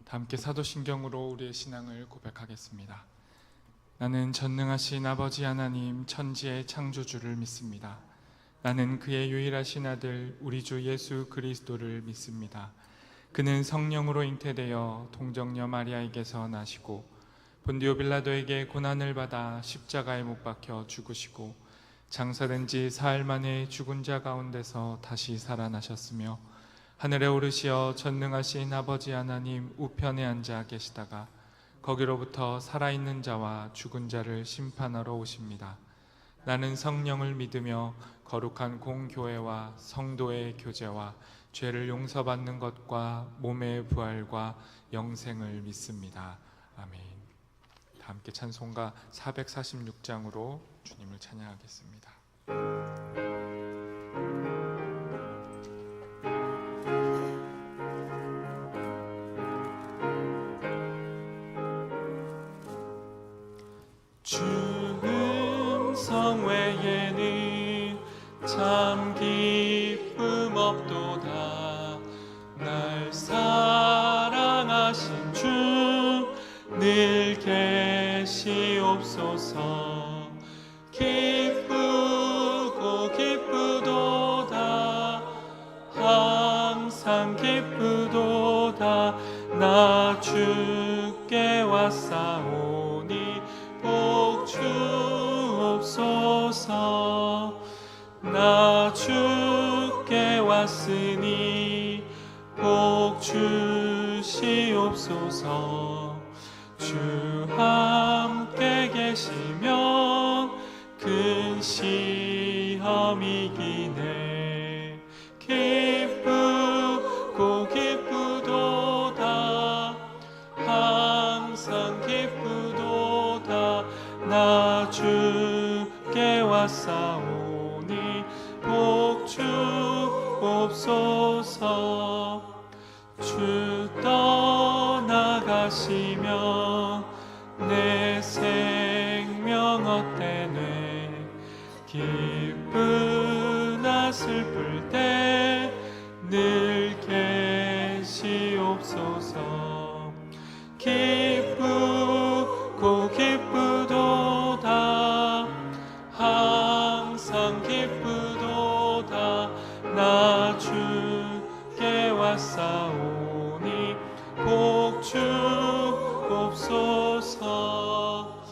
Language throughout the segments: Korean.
함께 사도신경으로 우리의 신앙을 고백하겠습니다. 나는 전능하신 아버지 하나님 천지의 창조주를 믿습니다. 나는 그의 유일하신 아들 우리 주 예수 그리스도를 믿습니다. 그는 성령으로 잉태되어 동정녀 마리아에게서 나시고 본디오 빌라도에게 고난을 받아 십자가에 못 박혀 죽으시고 장사된 지 사흘 만에 죽은 자 가운데서 다시 살아나셨으며 하늘에 오르시어 전능하신 아버지 하나님 우편에 앉아 계시다가 거기로부터 살아있는 자와 죽은 자를 심판하러 오십니다. 나는 성령을 믿으며 거룩한 공교회와 성도의 교제와 죄를 용서받는 것과 몸의 부활과 영생을 믿습니다. 아멘. 다 함께 찬송가 446장으로 주님을 찬양하겠습니다. 주 음성 외에는 참 기쁨 없도다. 날 사랑하신 주 늘 계시옵소서. 기쁘고 기쁘도다. 항상 기쁘도다. 나 주께 왔사오니 복 주옵소서. 나 주께 왔으니 복 주시옵소서. 주 함께 계시면 큰 시험이 이기네. 기쁘고 기쁘도다. 항상 기쁘도다. 나 주께 왔사오니 복 주옵소서. 주 떠나가시면 내 생명 헛되네. 기쁘나 슬플 때 늘 계시옵소서. 기쁘고 기쁘도다. 항상 기쁘도다. 나 주께 왔사오니 복 주옵소서.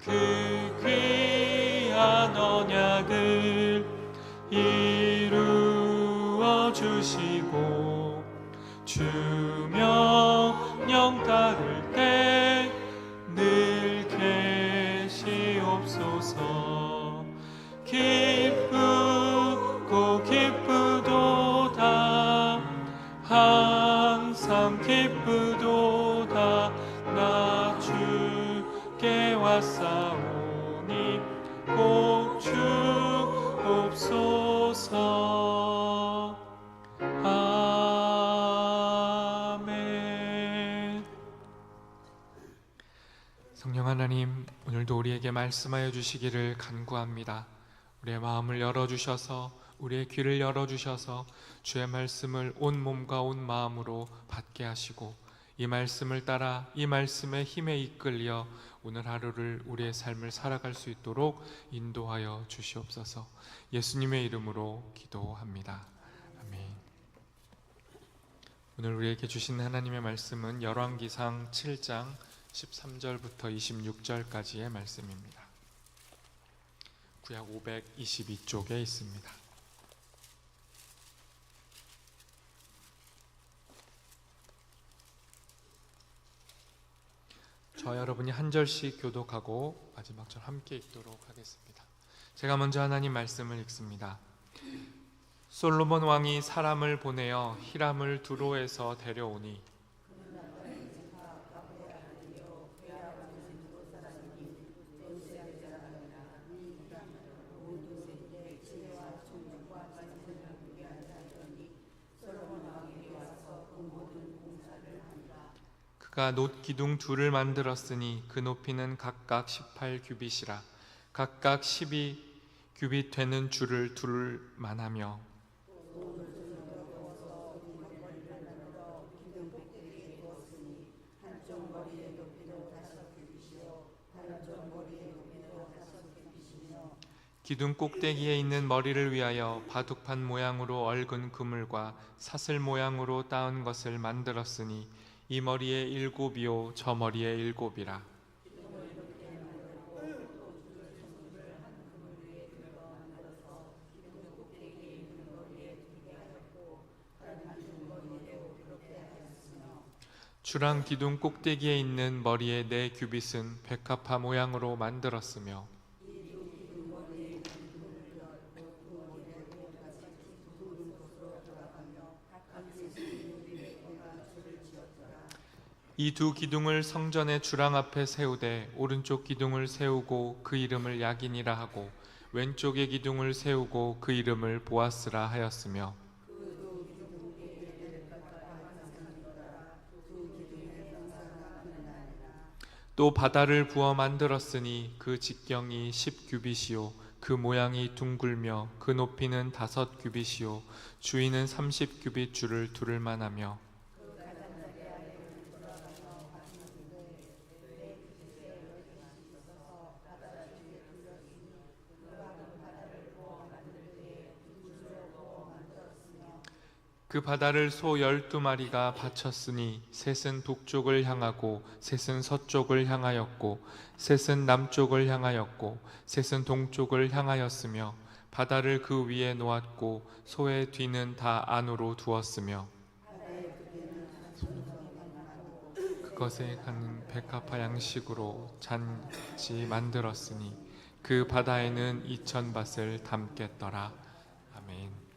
그 귀한 언약을 이루어 주시고 주 명령 따를 때 늘 계시옵소서. 기쁘고 기쁘도다. 항상 기쁘도다. 나 주께 왔사오니 복 주옵소서. 아멘. 성령 하나님, 오늘도 우리에게 말씀하여 주시기를 간구합니다. 우리의 마음을 열어주셔서, 우리의 귀를 열어주셔서 주의 말씀을 온 몸과 온 마음으로 받게 하시고 이 말씀을 따라 이 말씀의 힘에 이끌려 오늘 하루를 우리의 삶을 살아갈 수 있도록 인도하여 주시옵소서. 예수님의 이름으로 기도합니다. 아멘. 오늘 우리에게 주신 하나님의 말씀은 열왕기상 7장 13절부터 26절까지의 말씀입니다. 구약 522쪽에 있습니다. 저 여러분이 한 절씩 교독하고 마지막 절 함께 읽도록 하겠습니다. 제가 먼저 하나님 말씀을 읽습니다. 솔로몬 왕이 사람을 보내어 히람을 두로에서 데려오니 그가 놋 기둥 둘을 만들었으니 그 높이는 각각 18규빗이라 각각 12규빗 되는 줄을 둘 만하며 기둥 꼭대기에 있는 머리를 위하여 바둑판 모양으로 얽은 그물과 사슬 모양으로 따은 것을 만들었으니 이 머리에 7이요 저 머리에 7이라. 주랑 기둥 꼭대기에 있는 머리의 4규빗은 백합화 모양으로 만들었으며 이 2 기둥을 성전의 주랑 앞에 세우되 오른쪽 기둥을 세우고 그 이름을 야긴이라 하고 왼쪽의 기둥을 세우고 그 이름을 보아스라 하였으며 또 바다를 부어 만들었으니 그 직경이 10규빗이요 그 모양이 둥글며 그 높이는 5규빗이요 주위는 30규빗 줄을 두를 만하며 그 바다를 소 12마리가 바쳤으니 셋은 북쪽을 향하고 셋은 서쪽을 향하였고 셋은 남쪽을 향하였고 셋은 동쪽을 향하였으며 바다를 그 위에 놓았고 소의 뒤는 다 안으로 두었으며 그것에 가는 백합화 양식으로 잔지 만들었으니 그 바다에는 2000밭을 담겠더라. 아멘.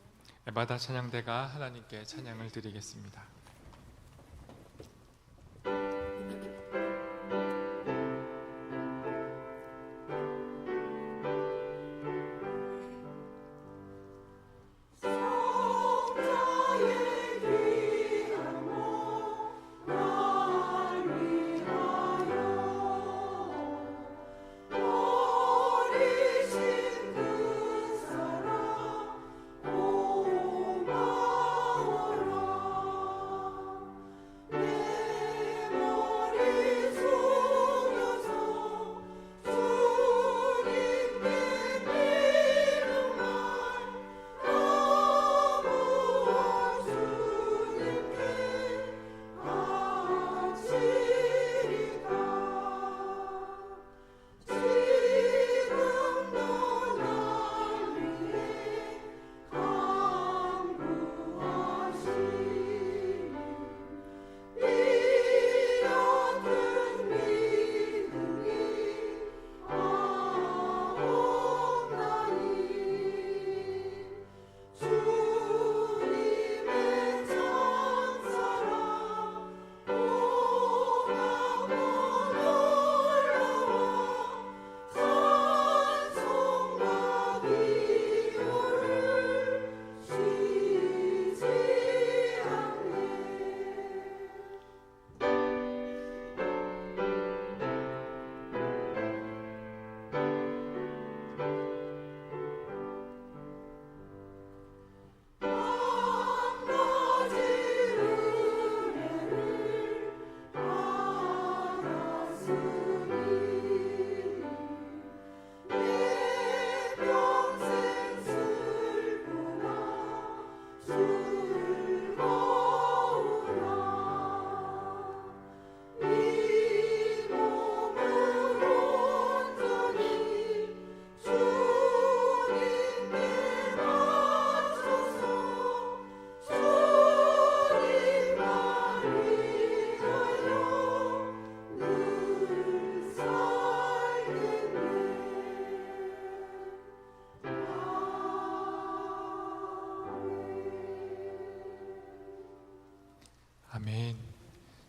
에바다 찬양대가 하나님께 찬양을 드리겠습니다. 아멘.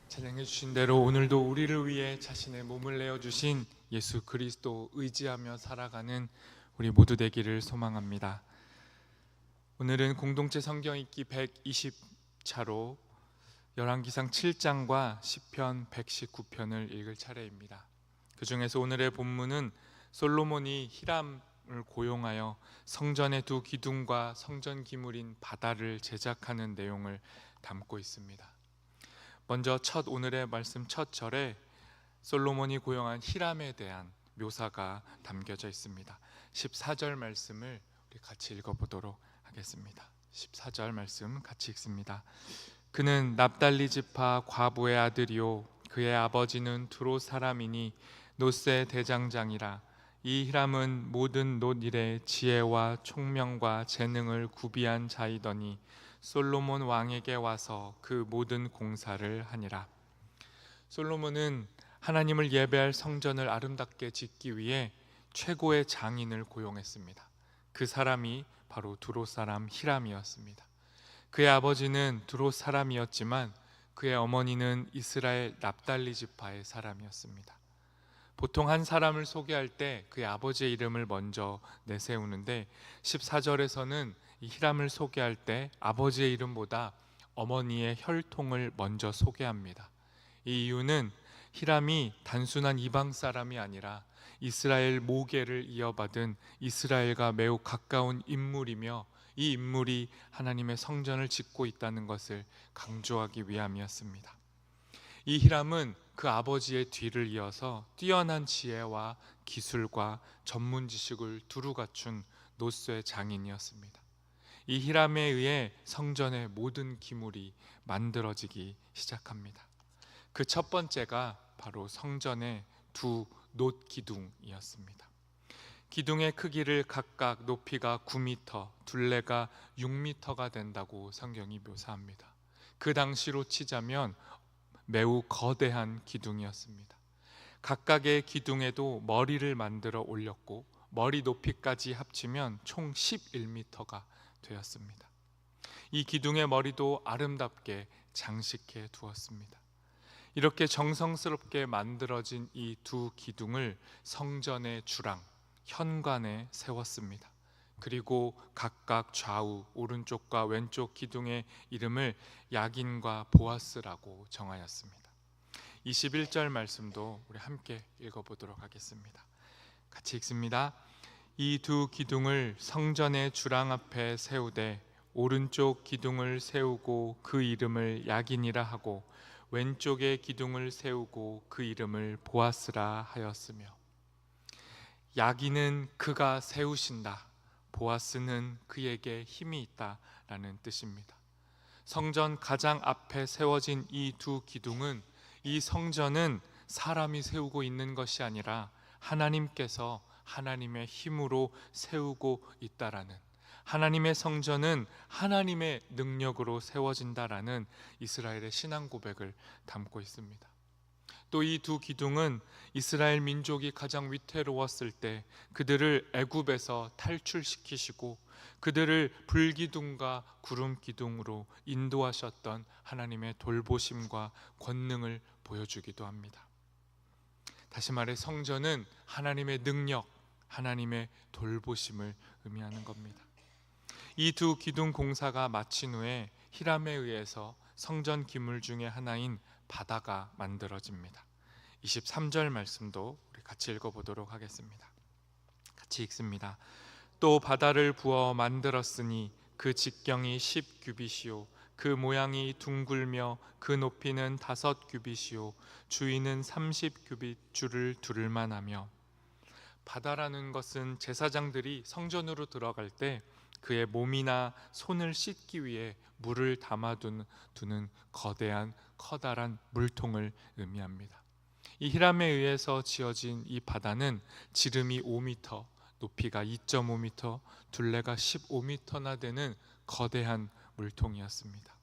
찬양해 주신 대로 오늘도 우리를 위해 자신의 몸을 내어 주신 예수 그리스도 의지하며 살아가는 우리 모두 되기를 소망합니다. 오늘은 공동체 성경 읽기 120차로 열왕기상 7장과 시편 119편을 읽을 차례입니다. 그 중에서 오늘의 본문은 솔로몬이 히람을 고용하여 성전의 2 기둥과 성전 기물인 바다를 제작하는 내용을 담고 있습니다. 먼저 오늘의 말씀 첫 절에 솔로몬이 고용한 히람에 대한 묘사가 담겨져 있습니다. 14절 말씀을 우리 같이 읽어보도록 하겠습니다. 14절 말씀 같이 읽습니다. 그는 납달리 지파 과부의 아들이요 그의 아버지는 두로 사람이니 놋의 대장장이라. 이 히람은 모든 놋 일에 지혜와 총명과 재능을 구비한 자이더니 솔로몬 왕에게 와서 그 모든 공사를 하니라. 솔로몬은 하나님을 예배할 성전을 아름답게 짓기 위해 최고의 장인을 고용했습니다. 그 사람이 바로 두로 사람 히람이었습니다. 그의 아버지는 두로 사람이었지만 그의 어머니는 이스라엘 납달리 지파의 사람이었습니다. 보통 한 사람을 소개할 때 그의 아버지의 이름을 먼저 내세우는데 14절에서는 이 히람을 소개할 때 아버지의 이름보다 어머니의 혈통을 먼저 소개합니다. 이 이유는 히람이 단순한 이방 사람이 아니라 이스라엘 모계를 이어받은 이스라엘과 매우 가까운 인물이며 이 인물이 하나님의 성전을 짓고 있다는 것을 강조하기 위함이었습니다. 이 히람은 그 아버지의 뒤를 이어서 뛰어난 지혜와 기술과 전문 지식을 두루 갖춘 놋의 장인이었습니다. 이 히람에 의해 성전의 모든 기물이 만들어지기 시작합니다. 그 첫 번째가 바로 성전의 두 놋 기둥이었습니다. 기둥의 크기를 각각 높이가 9m, 둘레가 6m가 된다고 성경이 묘사합니다. 그 당시로 치자면 매우 거대한 기둥이었습니다. 각각의 기둥에도 머리를 만들어 올렸고 머리 높이까지 합치면 총 11m가 되었습니다. 이 기둥의 머리도 아름답게 장식해 두었습니다. 이렇게 정성스럽게 만들어진 이 두 기둥을 성전의 주랑, 현관에 세웠습니다. 그리고 각각 좌우, 오른쪽과 왼쪽 기둥의 이름을 야긴과 보아스라고 정하였습니다. 21절 말씀도 우리 함께 읽어보도록 하겠습니다. 같이 읽습니다. 이 두 기둥을 성전의 주랑 앞에 세우되 오른쪽 기둥을 세우고 그 이름을 야긴이라 하고 왼쪽의 기둥을 세우고 그 이름을 보아스라 하였으며, 야긴은 그가 세우신다, 보아스는 그에게 힘이 있다라는 뜻입니다. 성전 가장 앞에 세워진 이 두 기둥은 이 성전은 사람이 세우고 있는 것이 아니라 하나님께서 하나님의 힘으로 세우고 있다라는, 하나님의 성전은 하나님의 능력으로 세워진다라는 이스라엘의 신앙 고백을 담고 있습니다. 또 이 두 기둥은 이스라엘 민족이 가장 위태로웠을 때 그들을 애굽에서 탈출시키시고 그들을 불기둥과 구름기둥으로 인도하셨던 하나님의 돌보심과 권능을 보여주기도 합니다. 다시 말해 성전은 하나님의 능력, 하나님의 돌보심을 의미하는 겁니다. 이 두 기둥 공사가 마친 후에 히람에 의해서 성전 기물 중에 하나인 바다가 만들어집니다. 23절 말씀도 우리 같이 읽어보도록 하겠습니다. 같이 읽습니다. 또 바다를 부어 만들었으니 그 직경이 10규빗이요 그 모양이 둥글며 그 높이는 5규빗이요 주위는 30규빗 줄을 두를만 하며. 바다라는 것은 제사장들이 성전으로 들어갈 때 그의 몸이나 손을 씻기 위해 물을 담아두는 거대한 커다란 물통을 의미합니다. 이 히람에 의해서 지어진 이 바다는 지름이 5m, 높이가 2.5m, 둘레가 15m나 되는 거대한 물통이었습니다.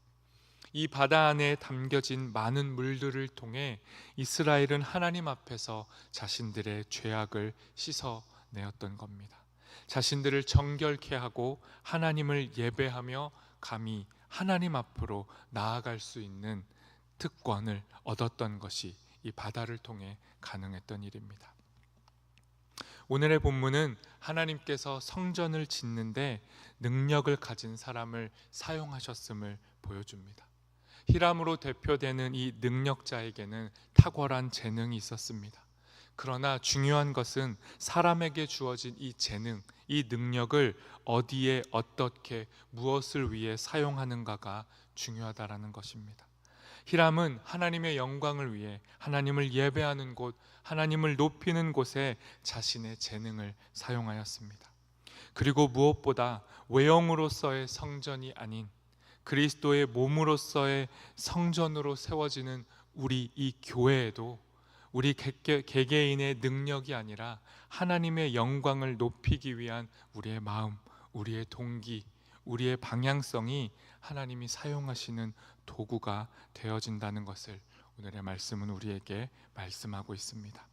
이 바다 안에 담겨진 많은 물들을 통해 이스라엘은 하나님 앞에서 자신들의 죄악을 씻어내었던 겁니다. 자신들을 정결케 하고 하나님을 예배하며 감히 하나님 앞으로 나아갈 수 있는 특권을 얻었던 것이 이 바다를 통해 가능했던 일입니다. 오늘의 본문은 하나님께서 성전을 짓는데 능력을 가진 사람을 사용하셨음을 보여줍니다. 히람으로 대표되는 이 능력자에게는 탁월한 재능이 있었습니다. 그러나 중요한 것은 사람에게 주어진 이 재능, 이 능력을 어디에 어떻게 무엇을 위해 사용하는가가 중요하다라는 것입니다. 히람은 하나님의 영광을 위해 하나님을 예배하는 곳, 하나님을 높이는 곳에 자신의 재능을 사용하였습니다. 그리고 무엇보다 외형으로서의 성전이 아닌 그리스도의 몸으로서의 성전으로 세워지는 우리 이 교회에도 우리 개개인의 능력이 아니라 하나님의 영광을 높이기 위한 우리의 마음, 우리의 동기, 우리의 방향성이 하나님이 사용하시는 도구가 되어진다는 것을 오늘의 말씀은 우리에게 말씀하고 있습니다.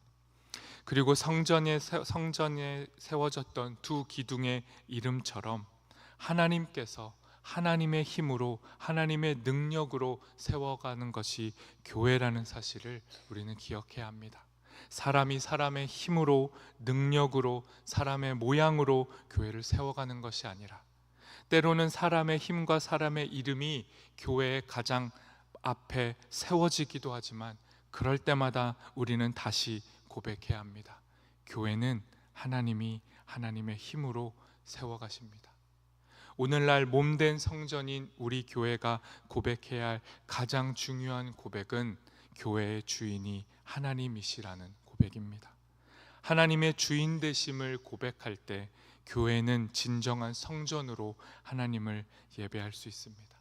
그리고 성전에 세워졌던 두 기둥의 이름처럼 하나님께서 하나님의 힘으로 하나님의 능력으로 세워가는 것이 교회라는 사실을 우리는 기억해야 합니다. 사람이 사람의 힘으로 능력으로 사람의 모양으로 교회를 세워가는 것이 아니라 때로는 사람의 힘과 사람의 이름이 교회의 가장 앞에 세워지기도 하지만 그럴 때마다 우리는 다시 고백해야 합니다. 교회는 하나님이 하나님의 힘으로 세워가십니다. 오늘날 몸된 성전인 우리 교회가 고백해야 할 가장 중요한 고백은 교회의 주인이 하나님이시라는 고백입니다. 하나님의 주인 되심을 고백할 때 교회는 진정한 성전으로 하나님을 예배할 수 있습니다.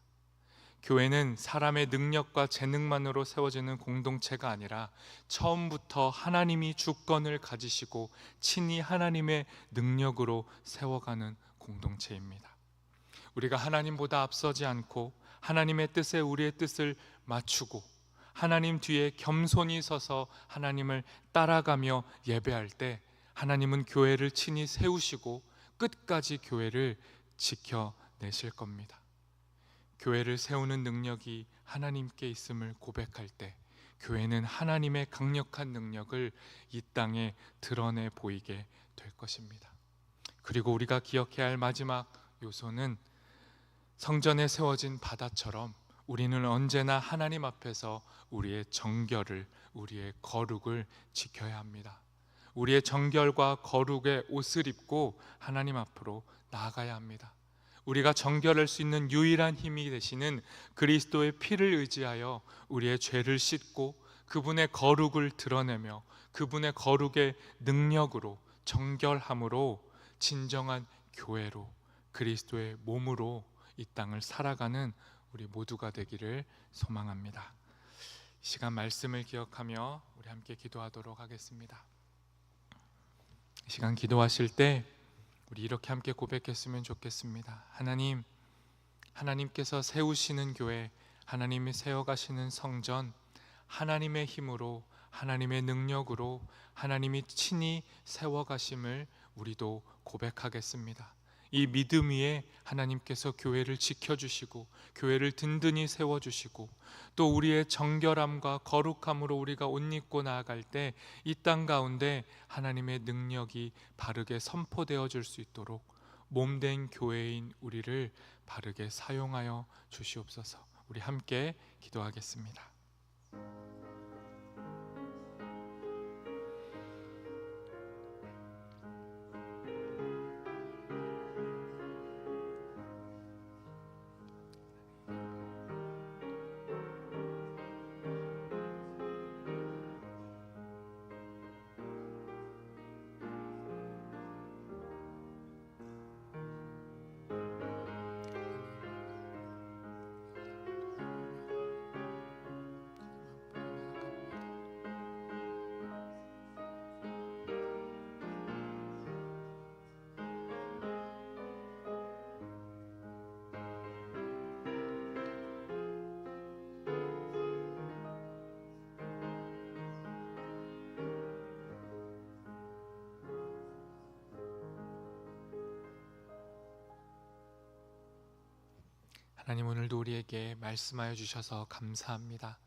교회는 사람의 능력과 재능만으로 세워지는 공동체가 아니라 처음부터 하나님이 주권을 가지시고 친히 하나님의 능력으로 세워가는 공동체입니다. 우리가 하나님보다 앞서지 않고 하나님의 뜻에 우리의 뜻을 맞추고 하나님 뒤에 겸손히 서서 하나님을 따라가며 예배할 때 하나님은 교회를 친히 세우시고 끝까지 교회를 지켜내실 겁니다. 교회를 세우는 능력이 하나님께 있음을 고백할 때 교회는 하나님의 강력한 능력을 이 땅에 드러내 보이게 될 것입니다. 그리고 우리가 기억해야 할 마지막 요소는 성전에 세워진 바다처럼 우리는 언제나 하나님 앞에서 우리의 정결을, 우리의 거룩을 지켜야 합니다. 우리의 정결과 거룩의 옷을 입고 하나님 앞으로 나아가야 합니다. 우리가 정결할 수 있는 유일한 힘이 되시는 그리스도의 피를 의지하여 우리의 죄를 씻고 그분의 거룩을 드러내며 그분의 거룩의 능력으로 정결함으로 진정한 교회로 그리스도의 몸으로 이 땅을 살아가는 우리 모두가 되기를 소망합니다. 이 시간 말씀을 기억하며 우리 함께 기도하도록 하겠습니다. 이 시간 기도하실 때 우리 이렇게 함께 고백했으면 좋겠습니다. 하나님, 하나님께서 세우시는 교회, 하나님이 세워가시는 성전, 하나님의 힘으로 하나님의 능력으로 하나님이 친히 세워가심을 우리도 고백하겠습니다. 이 믿음 위에 하나님께서 교회를 지켜주시고 교회를 든든히 세워주시고 또 우리의 정결함과 거룩함으로 우리가 옷 입고 나아갈 때 이 땅 가운데 하나님의 능력이 바르게 선포되어 줄 수 있도록 몸된 교회인 우리를 바르게 사용하여 주시옵소서. 우리 함께 기도하겠습니다. 하나님, 오늘도 우리에게 말씀하여 주셔서 감사합니다.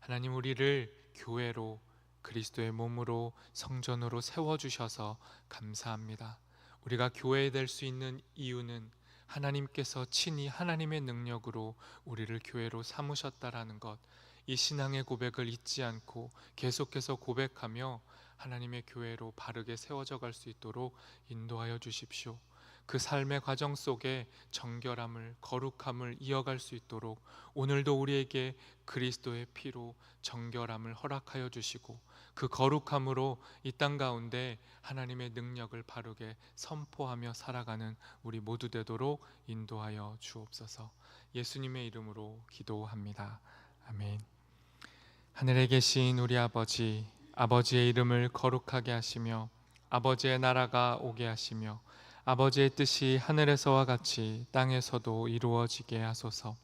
하나님, 우리를 교회로 그리스도의 몸으로 성전으로 세워주셔서 감사합니다. 우리가 교회 될 수 있는 이유는 하나님께서 친히 하나님의 능력으로 우리를 교회로 삼으셨다라는 것, 이 신앙의 고백을 잊지 않고 계속해서 고백하며 하나님의 교회로 바르게 세워져 갈 수 있도록 인도하여 주십시오. 그 삶의 과정 속에 정결함을, 거룩함을 이어갈 수 있도록 오늘도 우리에게 그리스도의 피로 정결함을 허락하여 주시고, 그 거룩함으로 이 땅 가운데 하나님의 능력을 바르게 선포하며 살아가는 우리 모두 되도록 인도하여 주옵소서. 예수님의 이름으로 기도합니다. 아멘. 하늘에 계신 우리 아버지, 아버지의 이름을 거룩하게 하시며 아버지의 나라가 오게 하시며 아버지의 뜻이 하늘에서와 같이 땅에서도 이루어지게 하소서.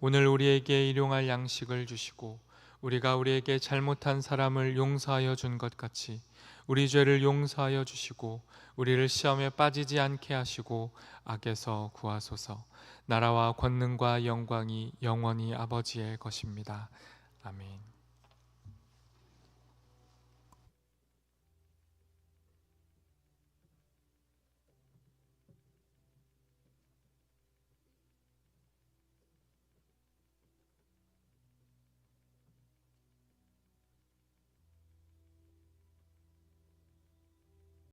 오늘 우리에게 일용할 양식을 주시고 우리가 우리에게 잘못한 사람을 용서하여 준 것 같이 우리 죄를 용서하여 주시고 우리를 시험에 빠지지 않게 하시고 악에서 구하소서. 나라와 권능과 영광이 영원히 아버지의 것입니다. 아멘.